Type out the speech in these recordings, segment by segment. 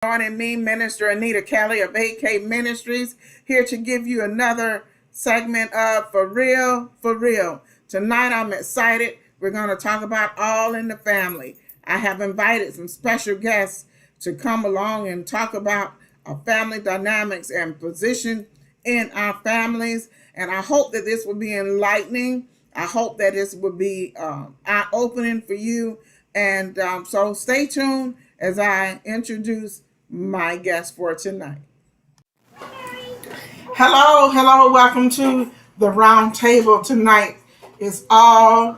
Joining me, Minister Anita Kelly of AK Ministries, here to give you another segment of For Real, For Real. Tonight I'm excited. We're going to talk about All in the Family. I have invited some special guests to come along and talk about our family dynamics and position in our families. And I hope that this will be enlightening. I hope that this will be eye-opening for you. And so stay tuned as I introduce my guest for tonight. Hello, welcome to the round table. Tonight is All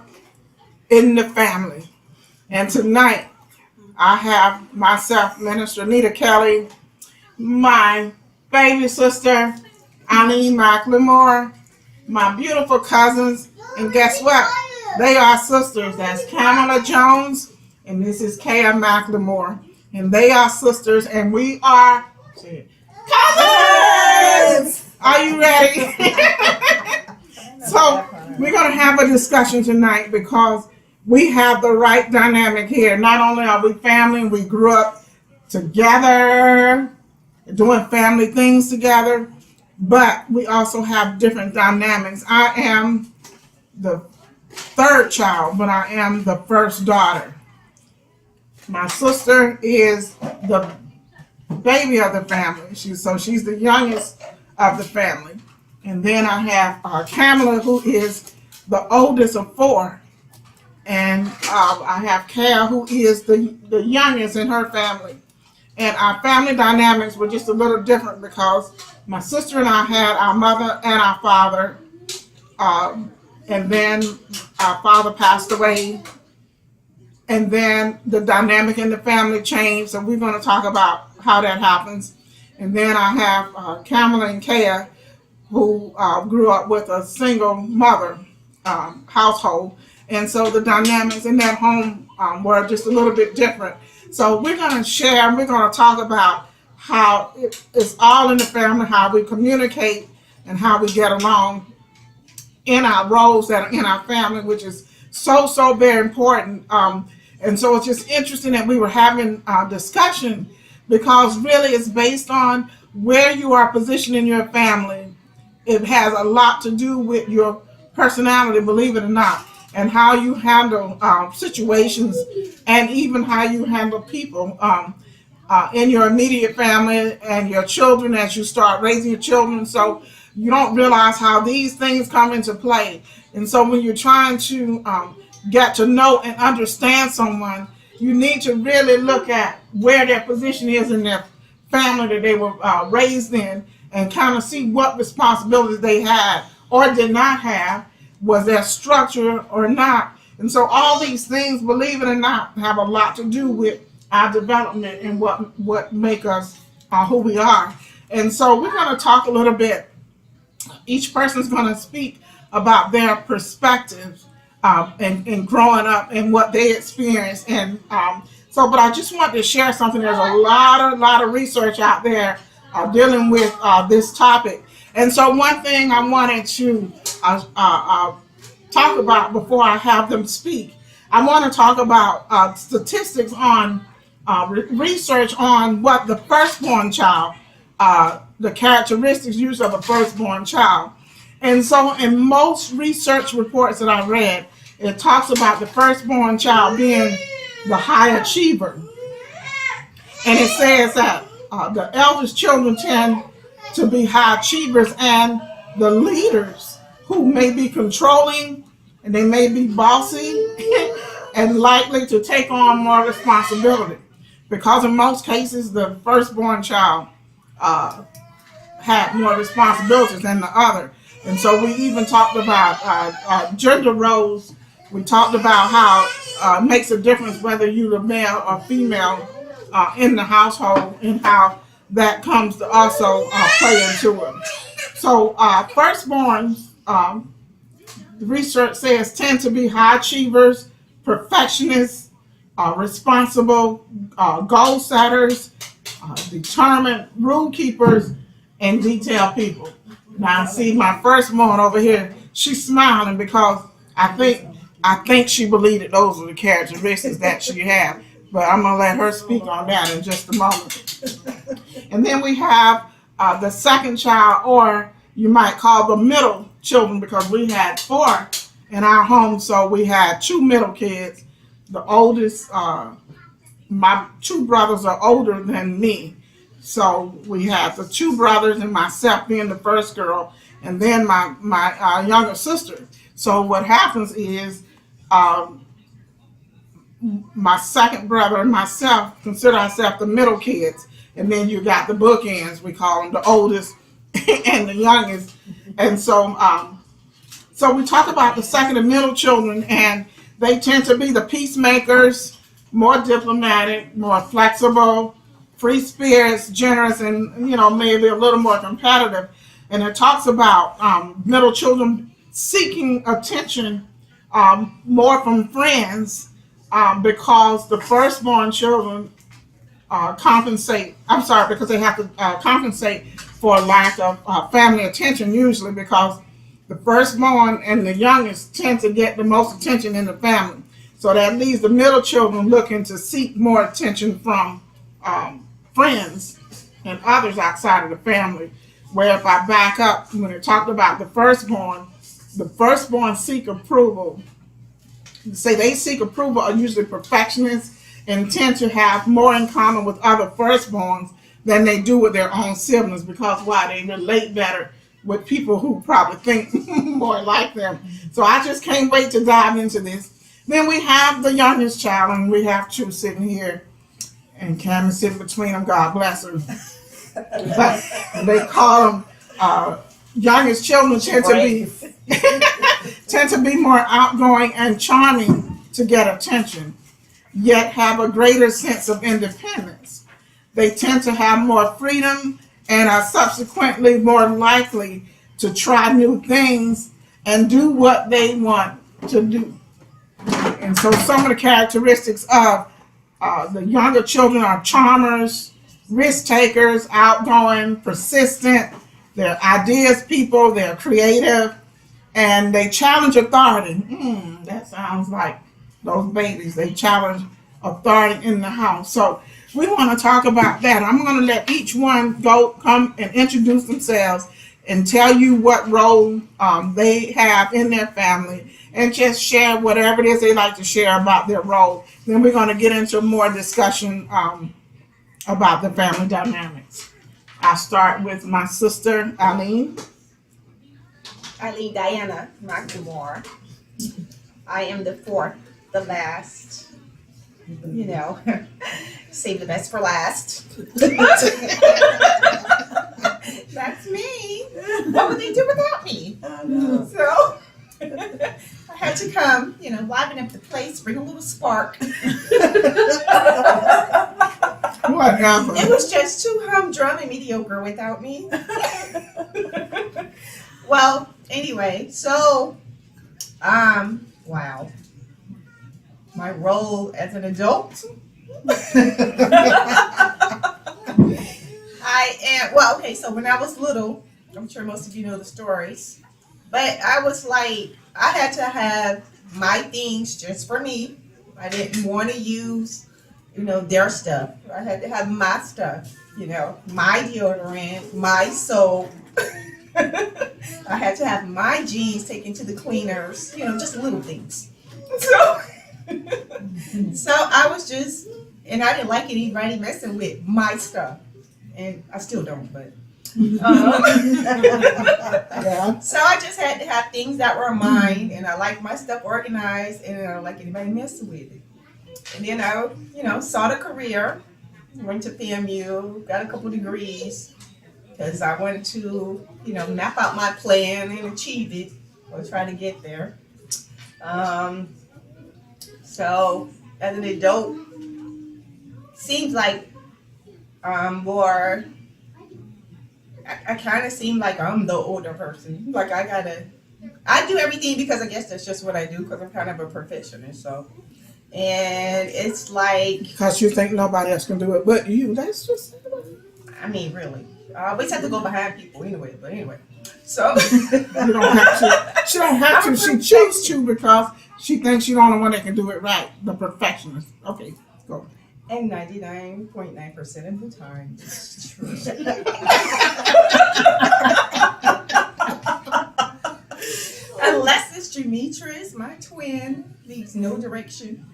in the Family. And tonight I have myself, Minister Anita Kelly, my baby sister, Eileen McLemore, my beautiful cousins, and guess what? They are sisters. That's Kamala Jones, and this is Kaya McLemore. And they are sisters, and we are cousins! Are you ready? So, we're going to have a discussion tonight because we have the right dynamic here. Not only are we family, we grew up together, doing family things together, but we also have different dynamics. I am the third child, but I am the first daughter. My sister is the baby of the family. She's the youngest of the family. And then I have Kamala, who is the oldest of four. And I have Kaya, who is the youngest in her family. And our family dynamics were just a little different because my sister and I had our mother and our father. And then our father passed away. And then the dynamic in the family changed. So we're going to talk about how that happens. And then I have Kamala and Kaya, who grew up with a single mother household. And so the dynamics in that home were just a little bit different. So we're going to share, we're going to talk about how it's all in the family, how we communicate and how we get along in our roles that are in our family, which is so very important. And so it's just interesting that we were having a discussion because really it's based on where you are positioned in your family. It has a lot to do with your personality, believe it or not, and how you handle situations and even how you handle people in your immediate family and your children as you start raising your children. So you don't realize how these things come into play. And so when you're trying to get to know and understand someone, you need to really look at where their position is in their family that they were raised in and kind of see what responsibilities they had or did not have. Was there structure or not? And so all these things, believe it or not, have a lot to do with our development and what make us who we are. And so we're going to talk a little bit. Each person's going to speak about their perspectives and growing up and what they experienced. And but I just want to share something. There's a lot of research out there dealing with this topic. And so one thing I wanted to talk about before I have them speak, I want to talk about statistics on research on what the firstborn child, the characteristics used of a firstborn child. And so in most research reports that I read, it talks about the firstborn child being the high achiever. And it says that the eldest children tend to be high achievers, and the leaders who may be controlling and they may be bossy and likely to take on more responsibility. Because in most cases, the firstborn child had more responsibilities than the other. And so we even talked about gender roles. We talked about how it makes a difference whether you're a male or female in the household and how that comes to also play into it. So firstborns, the research says, tend to be high achievers, perfectionists, responsible, goal setters, determined rule keepers, and detailed people. Now, see my firstborn over here, she's smiling because I think she believed that those are the characteristics that she had. but I'm gonna let her speak on that in just a moment. And then we have the second child, or you might call the middle children, because we had 4 in our home, so we had 2 middle kids. The oldest, my 2 brothers are older than me, so we have the 2 brothers and myself being the first girl, and then my younger sister. So what happens is, my second brother and myself consider ourselves the middle kids, and then you got the bookends. We call them the oldest and the youngest. And so, so we talk about the second and middle children, and they tend to be the peacemakers, more diplomatic, more flexible, free spirits, generous, and maybe a little more competitive. And it talks about middle children seeking attention more from friends, because the firstborn children compensate. I'm sorry, because they have to compensate for lack of family attention, usually because the firstborn and the youngest tend to get the most attention in the family. So that leaves the middle children looking to seek more attention from friends and others outside of the family. Where if I back up, when it talked about the firstborn seek approval. Say they seek approval are usually perfectionists and tend to have more in common with other firstborns than they do with their own siblings, because why? They relate better with people who probably think more like them. So I just can't wait to dive into this. Then we have the youngest child, and we have 2 sitting here, and Cam is sitting between them. God bless her. But they call them youngest children tend to be more outgoing and charming to get attention, yet have a greater sense of independence. They tend to have more freedom and are subsequently more likely to try new things and do what they want to do. And so some of the characteristics of the younger children are charmers, risk takers, outgoing, persistent. They're ideas people, they're creative, and they challenge authority. That sounds like those babies. They challenge authority in the house. So we want to talk about that. I'm going to let each one come and introduce themselves and tell you what role they have in their family, and just share whatever it is they like to share about their role. Then we're going to get into more discussion about the family dynamics. I'll start with my sister, Eileen. Eileen Diana McLemore. I am the 4th, the last. Save the best for last. That's me. What would they do without me? So I had to come, liven up the place, bring a little spark. What happened? It was just too humdrum and mediocre without me. Well, anyway, so, wow. My role as an adult. So when I was little, I'm sure most of you know the stories, but I was like, I had to have my things just for me. I didn't want to use, their stuff. I had to have my stuff, my deodorant, my soap. I had to have my jeans taken to the cleaners, just little things. So I was just, and I didn't like anybody messing with my stuff. And I still don't, but. Yeah. So I just had to have things that were mine, and I like my stuff organized, and I don't like anybody messing with it. And then I, sought a career, went to FAMU, got a couple degrees, because I wanted to, map out my plan and achieve it, or try to get there. So as an adult, seems like I'm more. I kind of seem like I'm the older person. Like I do everything because I guess that's just what I do, because I'm kind of a perfectionist. So, and it's like. Because you think nobody else can do it but you. That's just. I mean, really. I always have to go behind people anyway, but anyway. So. You don't have to. She don't have to. She chooses to because she thinks she's the only one that can do it right. The perfectionist. Okay, go. And 99.9% of the time, it's true. Unless it's Demetrius, my twin, leaves no direction.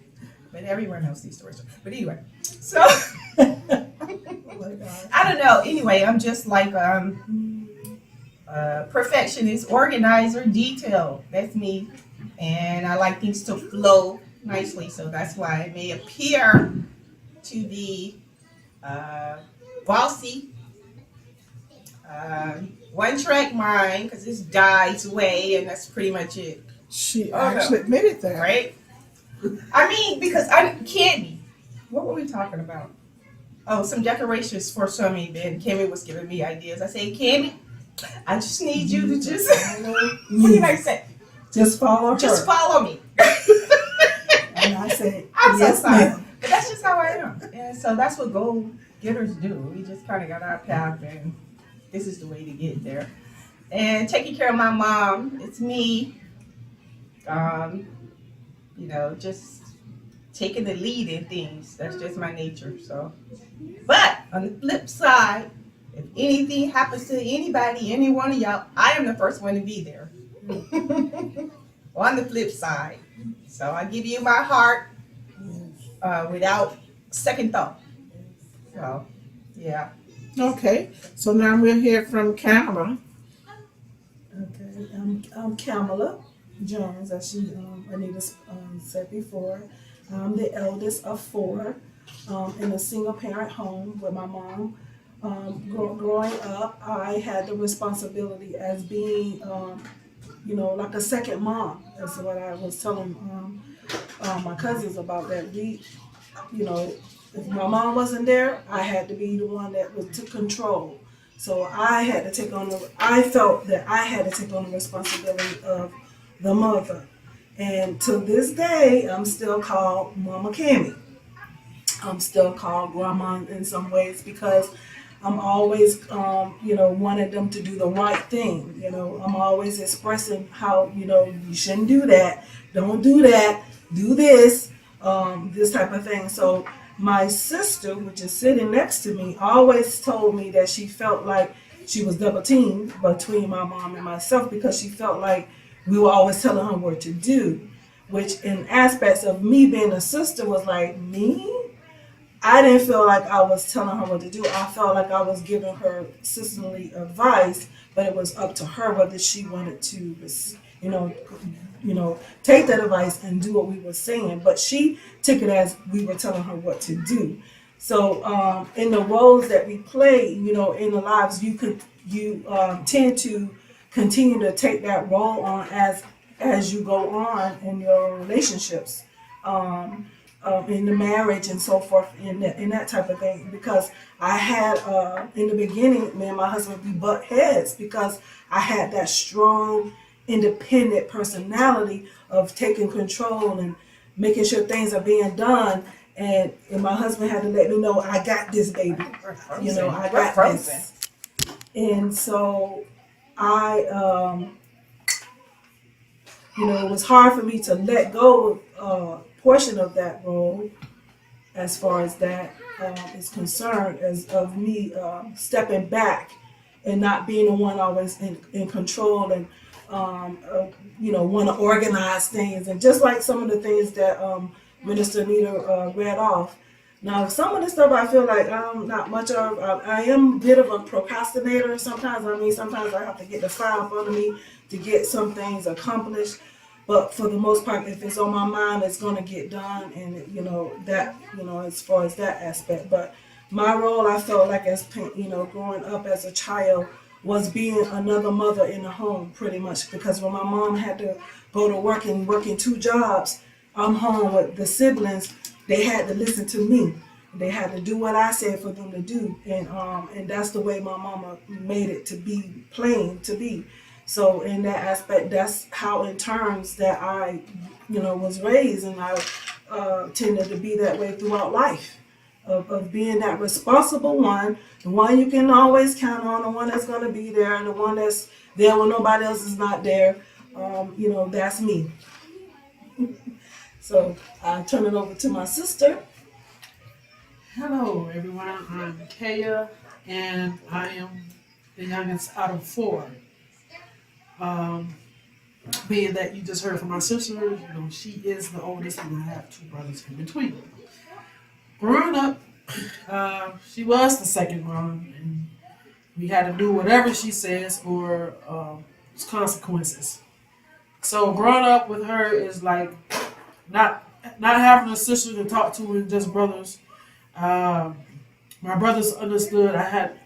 But everyone knows these stories. But anyway, so I don't know. Anyway, I'm just like perfectionist, organizer, detail. That's me, and I like things to flow nicely. So that's why it may appear to be bossy, one track mind, because this dies away, and that's pretty much it, She actually admitted that. right? I mean, because I candy. What were we talking about? Oh, some decorations for some event. Kimmy was giving me ideas. I said, Kimmy, I just need you to just what did I say? Just follow her. Just follow me. And I said, I'm yes, so sorry. ma'am. But that's just how I am. And so that's what goal getters do. We just kind of got our path, and this is the way to get there. And taking care of my mom, it's me. Just taking the lead in things. That's just my nature. So, but on the flip side, if anything happens to anybody, any one of y'all, I am the first one to be there. On the flip side, so I give you my heart without second thought. So, yeah. Okay, so now we'll hear from Kamala. Okay, I'm Kamala Jones, as Anita said before. I'm the eldest of four in a single parent home with my mom. Growing up, I had the responsibility as being, like a second mom. That's what I was telling my cousins about that. If my mom wasn't there, I had to be the one that was to control. So I felt that I had to take on the responsibility of the mother. And to this day, I'm still called Mama Cammy. I'm still called Grandma in some ways because I'm always, wanting them to do the right thing. I'm always expressing how, you shouldn't do that. Don't do that. Do this, this type of thing. So my sister, which is sitting next to me, always told me that she felt like she was double teamed between my mom and myself because she felt like we were always telling her what to do, which in aspects of me being a sister was like, me? I didn't feel like I was telling her what to do. I felt like I was giving her sisterly advice, but it was up to her whether she wanted to, take that advice and do what we were saying. But she took it as we were telling her what to do. So in the roles that we play, in the lives, you tend to continue to take that role on as you go on in your relationships. In the marriage and so forth, in that type of thing. Because I had, in the beginning, me and my husband, we butt heads because I had that strong, independent personality of taking control and making sure things are being done. And my husband had to let me know, I got this, baby. I got this. And so it was hard for me to let go of portion of that role as far as that is concerned, as of me stepping back and not being the one always in control and want to organize things, and just like some of the things that Minister Anita read off. Now, some of the stuff I feel like I'm not much of. I am a bit of a procrastinator sometimes. Sometimes I have to get the file in front of me to get some things accomplished. But for the most part, if it's on my mind, it's going to get done. And, as far as that aspect. But my role, I felt like growing up as a child was being another mother in the home pretty much. Because when my mom had to go to work and working 2 jobs, I'm home with the siblings. They had to listen to me. They had to do what I said for them to do. And that's the way my mama made it to be plain to be. So in that aspect, that's how in terms that I, was raised, and I tended to be that way throughout life, of being that responsible one, the one you can always count on, the one that's going to be there, and the one that's there when nobody else is not there. That's me. So I turn it over to my sister. Hello, everyone. I'm Kaya, and I am the youngest out of four. Um, Being that you just heard from my sister, she is the oldest, and I have two brothers in between. Growing up, she was the second one, and we had to do whatever she says or consequences. So growing up with her is like not not having a sister to talk to and just brothers. Um, my brothers understood I had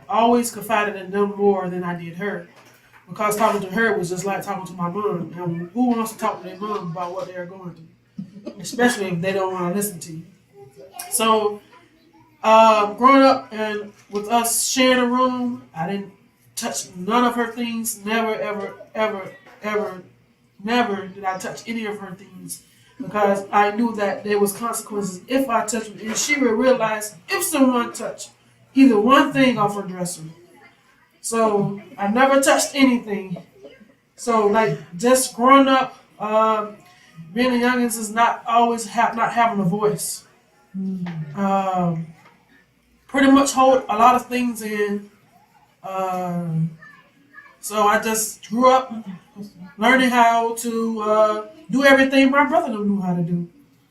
always confided in them more than I did her. Because talking to her was just like talking to my mom. And who wants to talk to their mom about what they're going through? Especially if they don't want to listen to you. So, growing up and with us sharing a room, I didn't touch none of her things. Never, ever, ever, ever, never did I touch any of her things. Because I knew that there was consequences if I touched it. And she would realize if someone touched either one thing off her dresser. So I never touched anything. So like just growing up, being the youngest is not always not having a voice. Pretty much hold a lot of things in. So I just grew up learning how to do everything my brother knew how to do.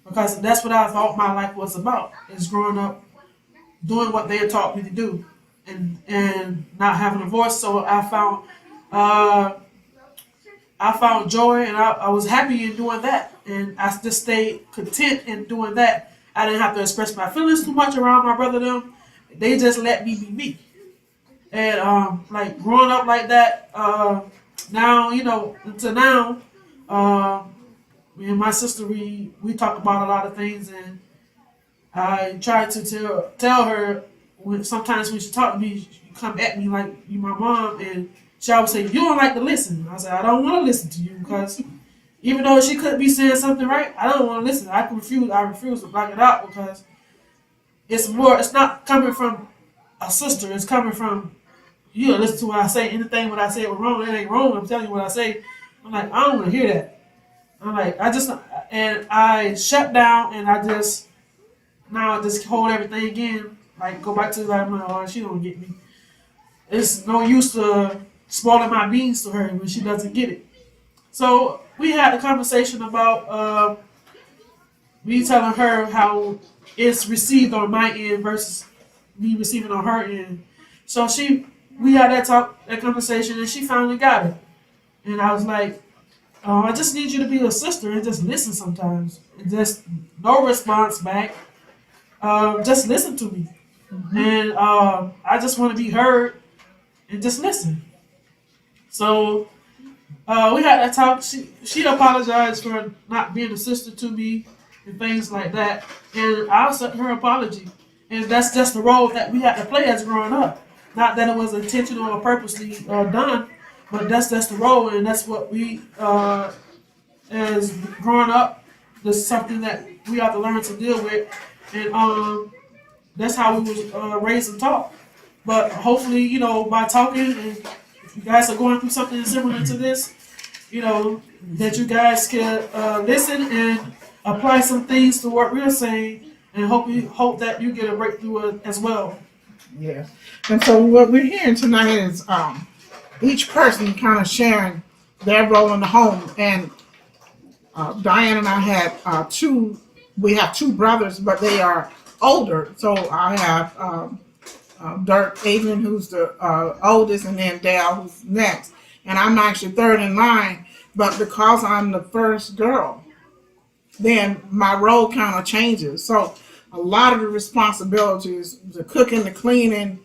Because that's what I thought my life was about, is growing up doing what they had taught me to do and not having a voice. So I found joy and I was happy in doing that. And I just stayed content in doing that. I didn't have to express my feelings too much around my brother them. They just let me be me. And like growing up like that, now, until now, me and my sister, we talk about a lot of things, and I try to tell her sometimes when she talk to me, she come at me like you my mom, and she always say, you don't like to listen. I said, I don't want to listen to you, because even though she could be saying something right, I don't want to listen. I refuse to block it out, because it's not coming from a sister, it's coming from you. Don't listen to what I say. Anything what I say was wrong, it ain't wrong. I'm telling you what I say. I'm like, I don't want to hear that. I'm like, I shut down, and I just hold everything again. Like, go back to like, oh, she don't get me. It's no use to spoiling my beans to her when she doesn't get it. So we had a conversation about me telling her how it's received on my end versus me receiving on her end. So we had that conversation, and she finally got it. And I was like, I just need you to be a sister and just listen sometimes. And just no response back. Just listen to me. Mm-hmm. And I just want to be heard and just listen. So we had that talk. She apologized for not being a sister to me and things like that. And I accept her apology. And that's just the role that we had to play as growing up. Not that it was intentional or purposely done, but that's the role, and that's what we, as growing up, that's something that we have to learn to deal with, and that's how we was raised and taught. But hopefully, by talking, and if you guys are going through something similar to this, that you guys can listen and apply some things to what we're saying, and hope that you get a breakthrough as well. Yes. And so what we're hearing tonight is each person kind of sharing their role in the home. And Diane and I had we have two brothers, but they are older. So I have Dirk Adrian, who's the oldest, and then Dale, who's next. And I'm actually third in line, but because I'm the first girl, then my role kind of changes. So a lot of the responsibilities, the cooking, the cleaning,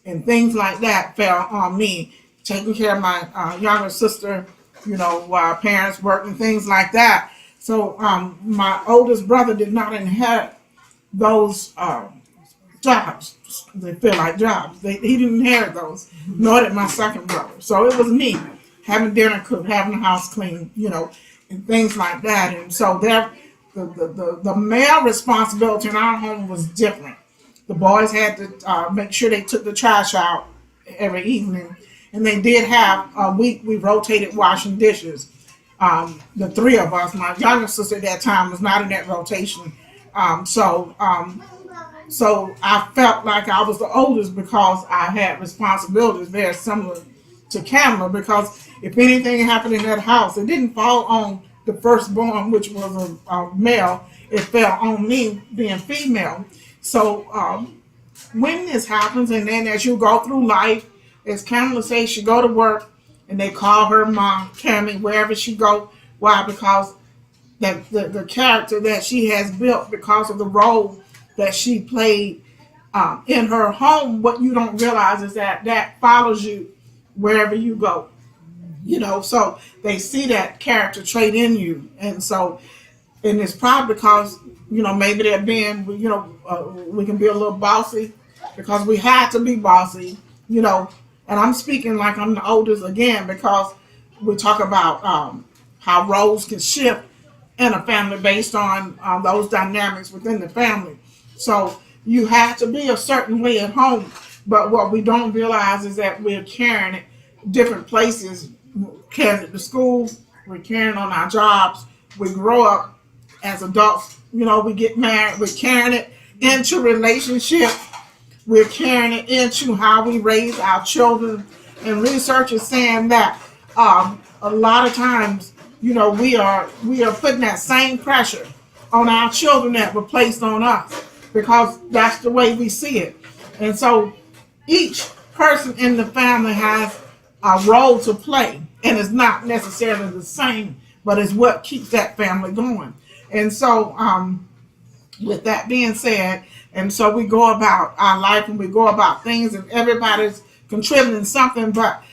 and things like that fell on me. Taking care of my younger sister, while parents worked and things like that. So my oldest brother did not inherit those jobs. They feel like jobs. He didn't inherit those, nor did my second brother. So it was me having dinner cooked, having the house clean, and things like that. And so the male responsibility in our home was different. The boys had to make sure they took the trash out every evening. And they did have a week we rotated washing dishes. The three of us, my younger sister at that time was not in that rotation. So So I felt like I was the oldest because I had responsibilities very similar to Kamala, because if anything happened in that house, it didn't fall on the firstborn, which was a male. It fell on me being female. So when this happens, and then as you go through life, as Kamala says, she go to work and they call her mom, Cammy, wherever she go. Why? Because the character that she has built, because of the role that she played in her home, what you don't realize is that follows you wherever you go. So they see that character trait in you. And so, and it's probably because, maybe they're being, we can be a little bossy because we had to be bossy, and I'm speaking like I'm the oldest again, because we talk about how roles can shift in a family based on those dynamics within the family. So you have to be a certain way at home, but what we don't realize is that we're carrying it different places. We're carrying it to school, we're carrying it on our jobs, we grow up as adults, we get married, we're carrying it into relationships, we're carrying it into how we raise our children. And research is saying that a lot of times, we are putting that same pressure on our children that were placed on us, because that's the way we see it. And so each person in the family has a role to play, and it's not necessarily the same, but it's what keeps that family going. And so with that being said, and so we go about our life and we go about things, and everybody's contributing something, but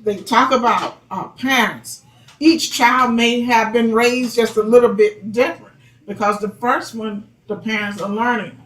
they talk about parents. Each child may have been raised just a little bit different, because the first one, the parents are learning.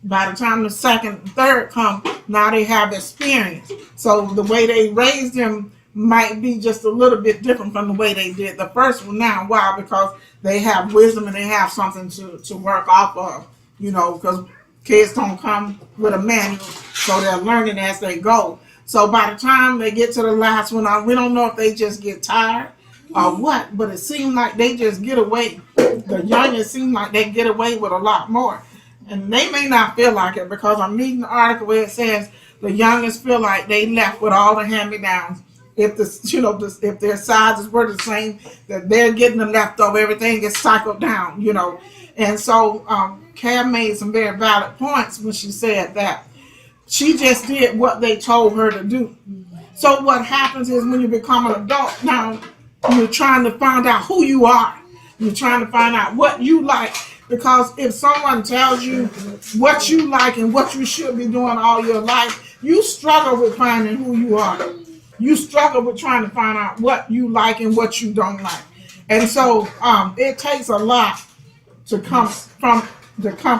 By the time the second and third come, now they have experience. So the way they raised them might be just a little bit different from the way they did the first one now. Why? Because they have wisdom and they have something to work off of, because kids don't come with a manual, so they're learning as they go. So by the time they get to the last one, we don't know if they just get tired or what, but it seems like they just get away. The youngest seem like they get away with a lot more. And they may not feel like it, because I'm reading the article where it says the youngest feel like they left with all the hand-me-downs. If if their sizes were the same, that they're getting the leftover, everything gets cycled down, And so Cam made some very valid points when she said that she just did what they told her to do. So what happens is, when you become an adult, now you're trying to find out who you are. You're trying to find out what you like. Because if someone tells you what you like and what you should be doing all your life, you struggle with finding who you are. You struggle with trying to find out what you like and what you don't like. And so it takes a lot to come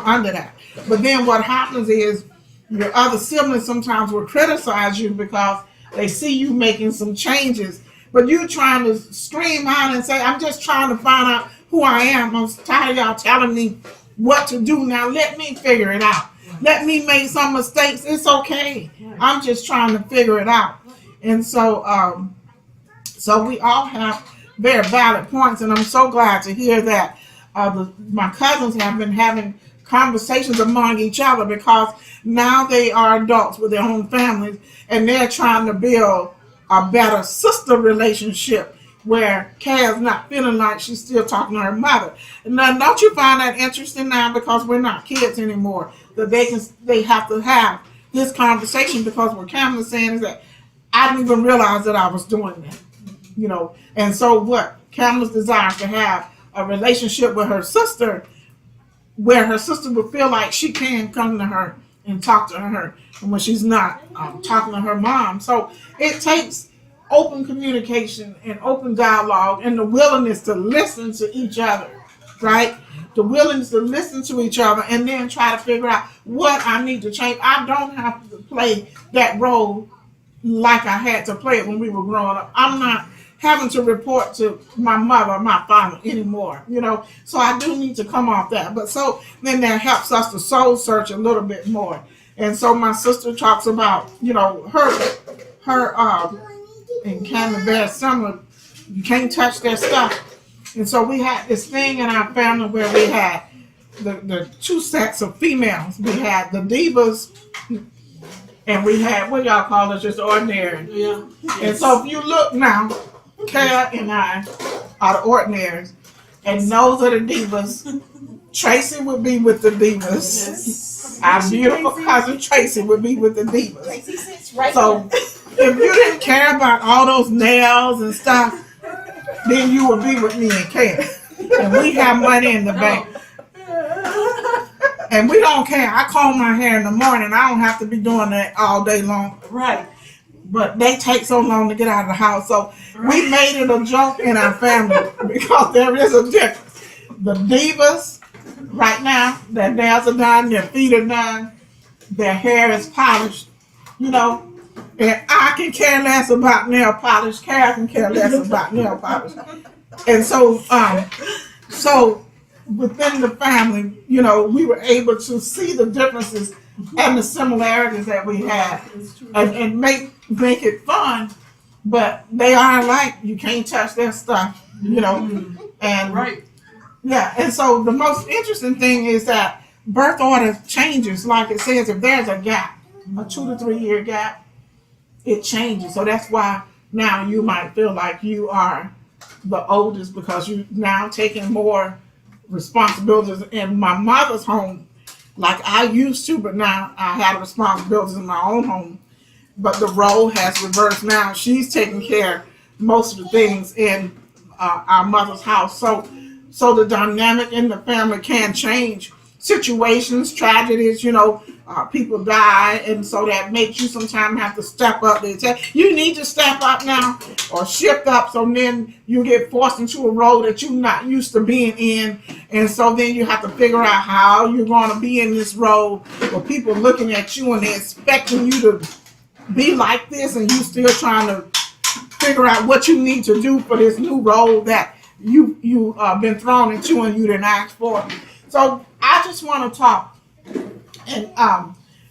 under that. But then what happens is, your other siblings sometimes will criticize you because they see you making some changes, but you're trying to scream out and say, I'm just trying to find out who I am. I'm tired of y'all telling me what to do. Now let me figure it out. Let me make some mistakes. It's okay. I'm just trying to figure it out. And so so we all have very valid points, and I'm so glad to hear that my cousins have been having conversations among each other, because now they are adults with their own families, and they're trying to build a better sister relationship, where Kay's not feeling like she's still talking to her mother. Now, don't you find that interesting now, because we're not kids anymore, that they have to have this conversation? Because what Kamala's saying is that I didn't even realize that I was doing that, And so what Kamala's desires to have a relationship with her sister, where her sister would feel like she can come to her and talk to her, and when she's not talking to her mom. So it takes open communication and open dialogue, and the willingness to listen to each other, right? The willingness to listen to each other, and then try to figure out what I need to change. I don't have to play that role like I had to play it when we were growing up. I'm not having to report to my mother or my father anymore, So I do need to come off that. But so then that helps us to soul search a little bit more. And so my sister talks about, her and kind of very similar. You can't touch their stuff. And so we had this thing in our family where we had the two sets of females. We had the divas, and we had what y'all call it, just ordinary. Yeah. And so if you look now, Kara and I are the ordinaries, and those are the divas. Tracy would be with the divas. Yes. Our beautiful cousin Tracy would be with the divas. Tracy sits right So here. if you didn't care about all those nails and stuff, then you would be with me and Kara. And we have money in the bank. And we don't care. I comb my hair in the morning. I don't have to be doing that all day long. Right. But they take so long to get out of the house. So we made it a joke in our family because there is a difference. The divas, right now, their nails are done, their feet are done, their hair is polished, you know. And I can care less about nail polish. Kara can care less about nail polish. And so, so within the family, you know, we were able to see the differences and the similarities that we had, and make it fun. But they are alike. You can't touch their stuff, you know. And Right. yeah, and so the most interesting thing is that birth order changes. Like it says, if there's a gap, a 2 to 3 year gap, it changes. So that's why now you might feel like you are the oldest because you now taking more responsibilities in my mother's home like I used to, but now I have responsibilities in my own home. But the role has reversed now. She's taking care of most of the things in our mother's house. So the dynamic in the family can change. Situations, tragedies, you know, people die, and so that makes you sometimes have to step up. They tell you need to step up now or shift up, so then you get forced into a role that you're not used to being in, and so then you have to figure out how you're going to be in this role where people looking at you and they're expecting you to be like this, and you still trying to figure out what you need to do for this new role that you been thrown into and you didn't ask for. So I just want to talk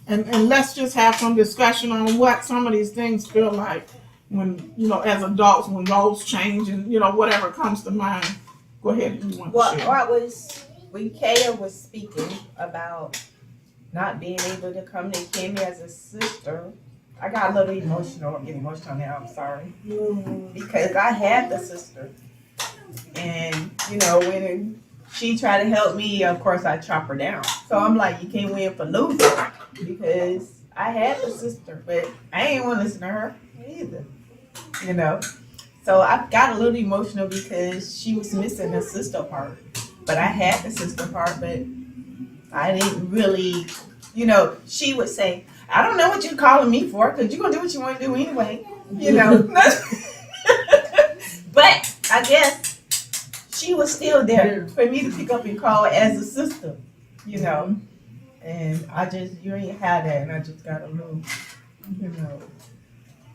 and let's just have some discussion on what some of these things feel like when, you know, as adults, when roles change and, you know, whatever comes to mind. Go ahead if you want to share. When Kaya was speaking about not being able to come to Kimmy as a sister, I got a little emotional. I'm getting emotional now, I'm sorry. Because I had the sister. And, you know, when she tried to help me, of course I chop her down. So I'm like, you can't win for losing. Because I had the sister, but I ain't want to listen to her either. You know? So I got a little emotional because she was missing the sister part. But I had the sister part, but I didn't really, you know, she would say, I don't know what you're calling me for, because you're going to do what you want to do anyway. You know? But I guess she was still there for me to pick up and call as a sister, you know. And I just, you ain't had that, and I just got a little, you know,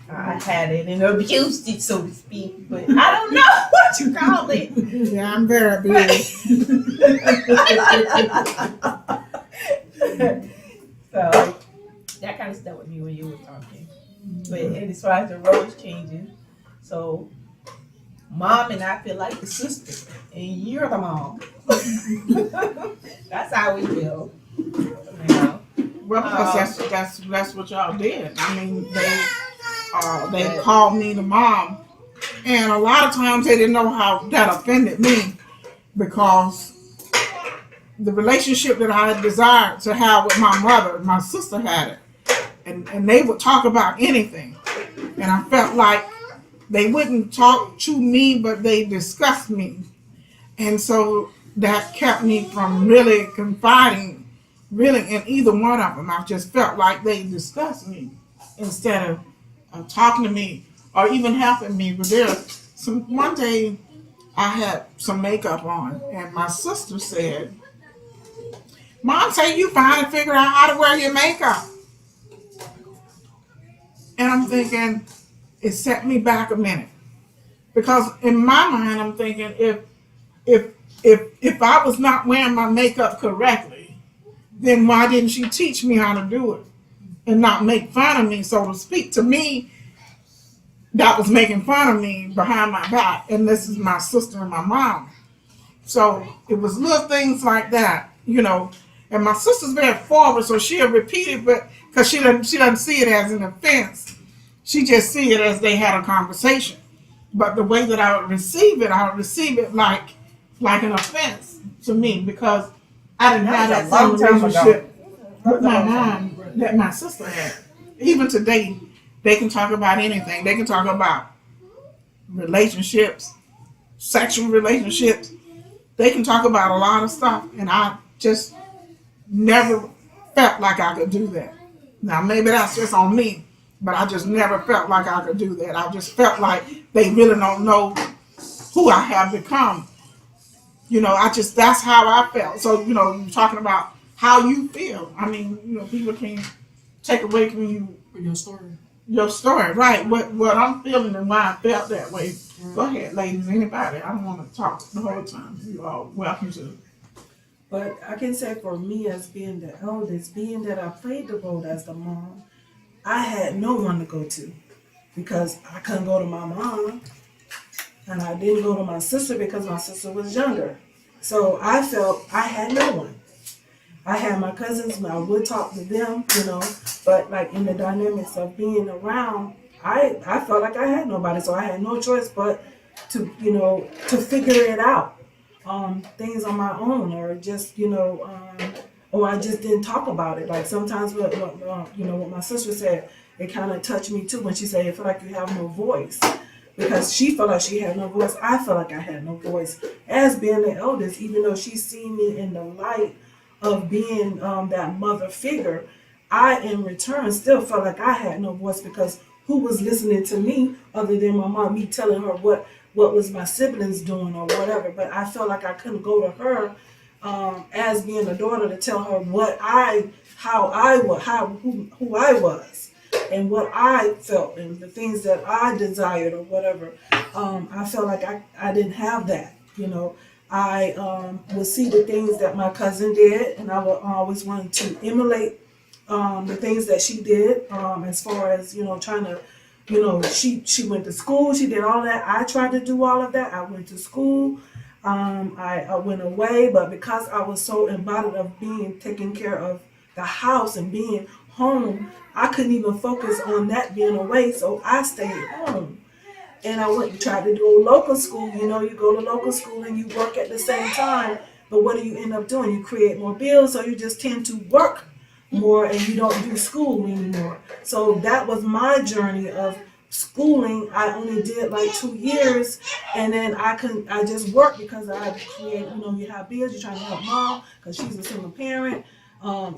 I had it and abused it, so to speak, but I don't know what you call it. Yeah, I'm very abused. So that kind of stuck with me when you were talking. But and as far as the roles changing, so mom and I feel like the sister, and you're the mom. That's how we feel. You know? Well, because that's what y'all did. I mean, they called me the mom, and a lot of times they didn't know how that offended me, because the relationship that I had desired to have with my mother, my sister had it, and they would talk about anything, and I felt like they wouldn't talk to me, but they discussed me, and so that kept me from really confiding really in either one of them. I just felt like they discussed me instead of talking to me or even helping me. But one day I had some makeup on, and my sister said, Mom said you finally figured out how to wear your makeup. And I'm thinking, it set me back a minute. Because in my mind, I'm thinking, if I was not wearing my makeup correctly, then why didn't she teach me how to do it and not make fun of me, so to speak? To me, that was making fun of me behind my back, and this is my sister and my mom. So it was little things like that you know. And my sister's very forward, so she'll repeat it, but because she doesn't see it as an offense, she just see it as they had a conversation. But the way that I would receive it like an offense to me because I didn't have That that was a long same time ago. relationship with my mom that my sister had. Even today, they can talk about anything. They can talk about relationships, sexual relationships. They can talk about a lot of stuff, and I just never felt like I could do that. Now, maybe that's just on me, but I just never felt like I could do that. I just felt like they really don't know who I have become. That's how I felt. So, you're talking about how you feel. I mean, people can't take away from you For your story. your story, right? What I'm feeling and why I felt that way. Go ahead, ladies. Anybody? I don't want to talk the whole time. You all welcome to. But I can say for me as being the eldest, being that I played the role as the mom, I had no one to go to because I couldn't go to my mom and I didn't go to my sister because my sister was younger. So I felt I had no one. I had my cousins, I would talk to them, but like in the dynamics of being around, I felt like I had nobody, so I had no choice but to figure it out, things on my own, or just, or I just didn't talk about it. Like sometimes what my sister said, it kind of touched me too when she said, I feel like you have no voice. Because she felt like she had no voice, I felt like I had no voice. As being the eldest, even though she seen me in the light of being that mother figure, I in return still felt like I had no voice because who was listening to me other than my mom, me telling her what was my siblings doing or whatever. But I felt like I couldn't go to her as being a daughter to tell her who I was and what I felt and the things that I desired or whatever. I felt like I didn't have that, I would see the things that my cousin did, and I would always want to emulate the things that she did. As far as trying to, she went to school, she did all that. I tried to do all of that. I went to school. I went away, but because I was so embodied of being taking care of the house and being home, I couldn't even focus on that being away. So I stayed home. And I went and tried to do a local school. You go to local school and you work at the same time. But what do you end up doing? You create more bills, so you just tend to work more and you don't do school anymore. So that was my journey of schooling. I only did like 2 years, and then I just worked because I create, you have bills, you're trying to help mom because she's a single parent.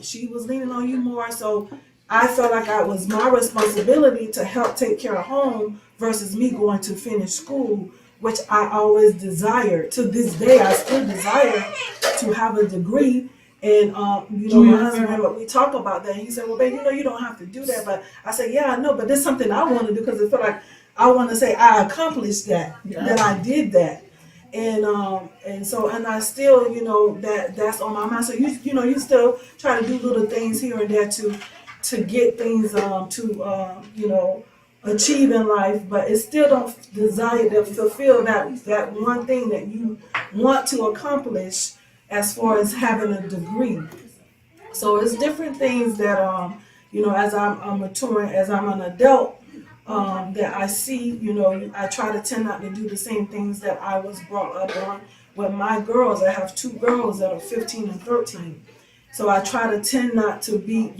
She was leaning on you more. So I felt like it was my responsibility to help take care of home versus me going to finish school, which I always desired. To this day, I still desire to have a degree. And, my husband, we talk about that. He said, well, babe, you don't have to do that. But I said, yeah, I know, but there's something I want to do because I feel like I want to say I accomplished that, that I did that. And I still, that's on my mind. So you still try to do little things here and there to get things achieve in life, but it still don't desire to fulfill that one thing that you want to accomplish as far as having a degree. So it's different things that as I'm maturing, as I'm an adult, that I see, I try to tend not to do the same things that I was brought up on with my girls. I have 2 girls that are 15 and 13. So I try to tend not to be,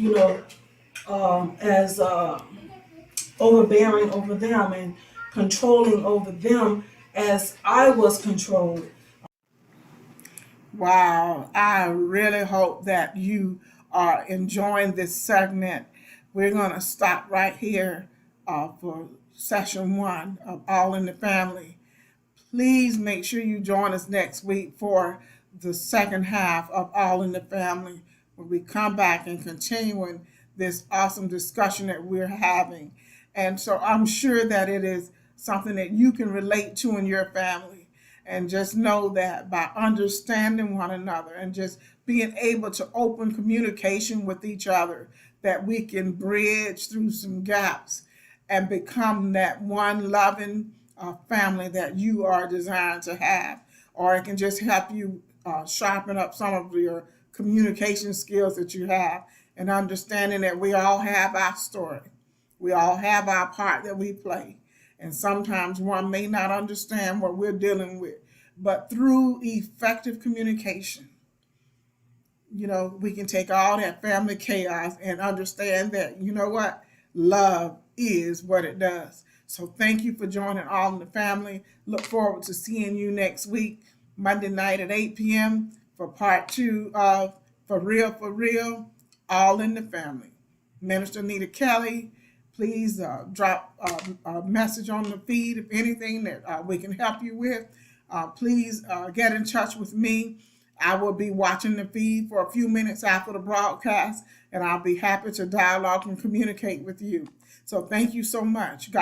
as overbearing over them and controlling over them as I was controlled. Wow, I really hope that you are enjoying this segment. We're going to stop right here for session 1 of All in the Family. Please make sure you join us next week for the second half of All in the Family, where we come back and continuing this awesome discussion that we're having. And so I'm sure that it is something that you can relate to in your family. And just know that by understanding one another and just being able to open communication with each other, that we can bridge through some gaps and become that one loving family that you are designed to have. Or it can just help you sharpen up some of your communication skills that you have, and understanding that we all have our story. We all have our part that we play. And sometimes one may not understand what we're dealing with. But through effective communication, we can take all that family chaos and understand that, you know what? Love is what it does. So thank you for joining All in the Family. Look forward to seeing you next week, Monday night at 8 p.m. for part 2 of For Real, All in the Family. Minister Nita Kelly, please drop a message on the feed if anything that we can help you with. Please get in touch with me. I will be watching the feed for a few minutes after the broadcast, and I'll be happy to dialogue and communicate with you. So thank you so much. God